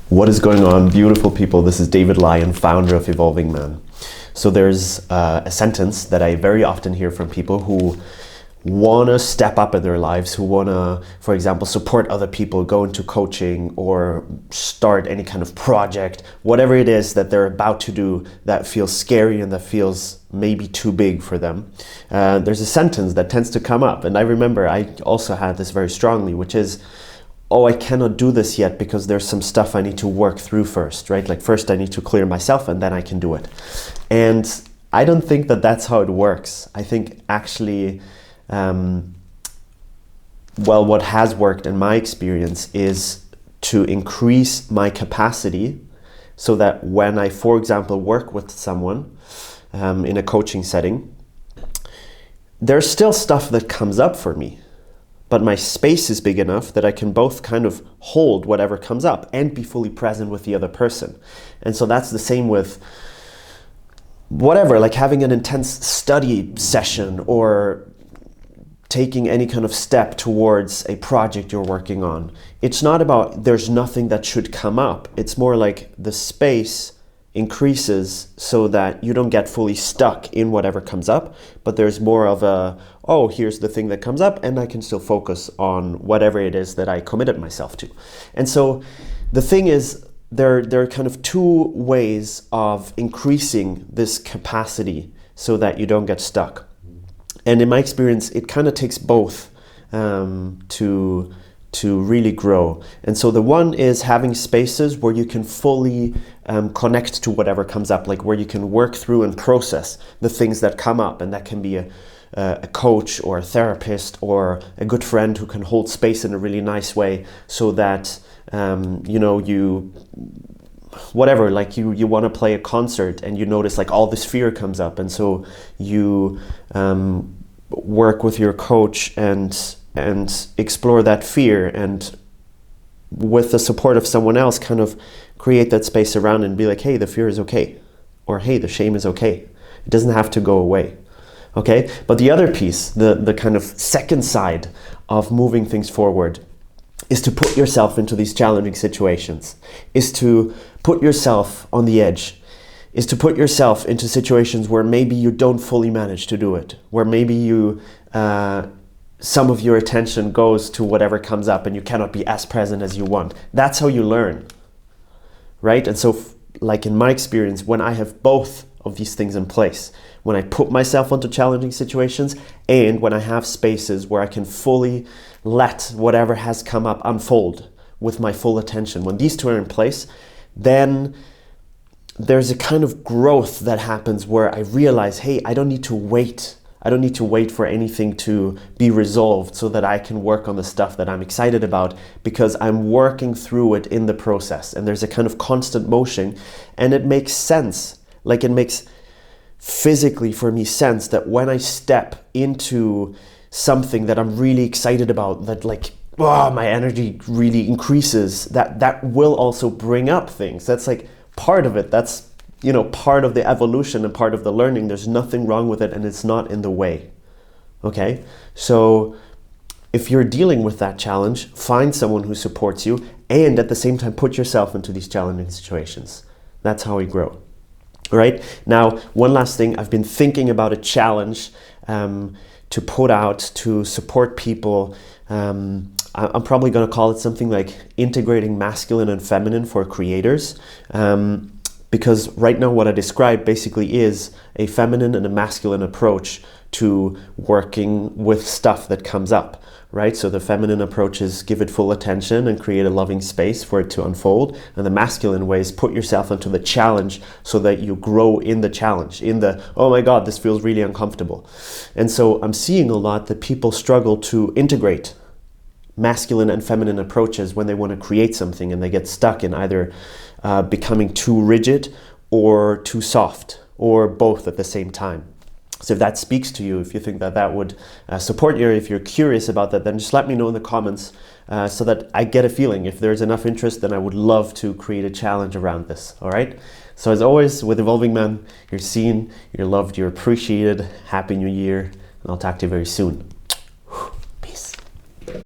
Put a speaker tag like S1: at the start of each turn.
S1: What is going on, beautiful people? This is David Lyon, founder of Evolving Man. So there's a sentence that I very often hear from people who want to step up in their lives, who want to, for example, support other people, go into coaching or start any kind of project, whatever it is that they're about to do that feels scary and that feels maybe too big for them. There's a sentence that tends to come up, and I remember I also had this very strongly, which is, oh, I cannot do this yet because there's some stuff I need to work through first, right? Like first I need to clear myself and then I can do it. And I don't think that that's how it works. I think actually, what has worked in my experience is to increase my capacity so that when I, for example, work with someone in a coaching setting, there's still stuff that comes up for me. But my space is big enough that I can both kind of hold whatever comes up and be fully present with the other person. And so that's the same with whatever, like having an intense study session or taking any kind of step towards a project you're working on. It's not about there's nothing that should come up. It's more like the space increases so that you don't get fully stuck in whatever comes up, but there's more of a, oh, here's the thing that comes up and I can still focus on whatever it is that I committed myself to. And so the thing is, there are kind of two ways of increasing this capacity so that you don't get stuck. And in my experience, it kind of takes both to really grow. And so the one is having spaces where you can fully connect to whatever comes up, like where you can work through and process the things that come up. And that can be a coach or a therapist or a good friend who can hold space in a really nice way so that, you want to play a concert and you notice like all this fear comes up. And so you work with your coach and explore that fear, and with the support of someone else kind of create that space around and be like, hey, the fear is okay, or hey, the shame is okay. It doesn't have to go away. Okay? But the other piece, the kind of second side of moving things forward, is to put yourself into these challenging situations, is to put yourself on the edge, is to put yourself into situations where maybe you don't fully manage to do it, where maybe you some of your attention goes to whatever comes up and you cannot be as present as you want. That's how you learn, right? And so like in my experience, when I have both of these things in place, when I put myself onto challenging situations and when I have spaces where I can fully let whatever has come up unfold with my full attention, when these two are in place, then there's a kind of growth that happens where I realize, hey, I don't need to wait. I don't need to wait for anything to be resolved so that I can work on the stuff that I'm excited about, because I'm working through it in the process. And there's a kind of constant motion, and it makes sense. Like it makes physically for me sense that when I step into something that I'm really excited about, that like, oh, my energy really increases, that will also bring up things. That's like part of it. That's part of the evolution and part of the learning. There's nothing wrong with it, and it's not in the way. Okay? So if you're dealing with that challenge, find someone who supports you, and at the same time put yourself into these challenging situations. That's how we grow. All right? Now, one last thing. I've been thinking about a challenge to put out to support people. I'm probably going to call it something like integrating masculine and feminine for creators. Because right now what I described basically is a feminine and a masculine approach to working with stuff that comes up, right? So the feminine approach is give it full attention and create a loving space for it to unfold. And the masculine way is put yourself into the challenge so that you grow in the challenge, in the, oh my God, this feels really uncomfortable. And so I'm seeing a lot that people struggle to integrate masculine and feminine approaches when they want to create something, and they get stuck in either becoming too rigid or too soft, or both at the same time. So if that speaks to you, if you think that would support you, if you're curious about that, then just let me know in the comments so that I get a feeling. If there's enough interest, then I would love to create a challenge around this, all right? So as always, with Evolving Man, you're seen, you're loved, you're appreciated. Happy New Year, and I'll talk to you very soon.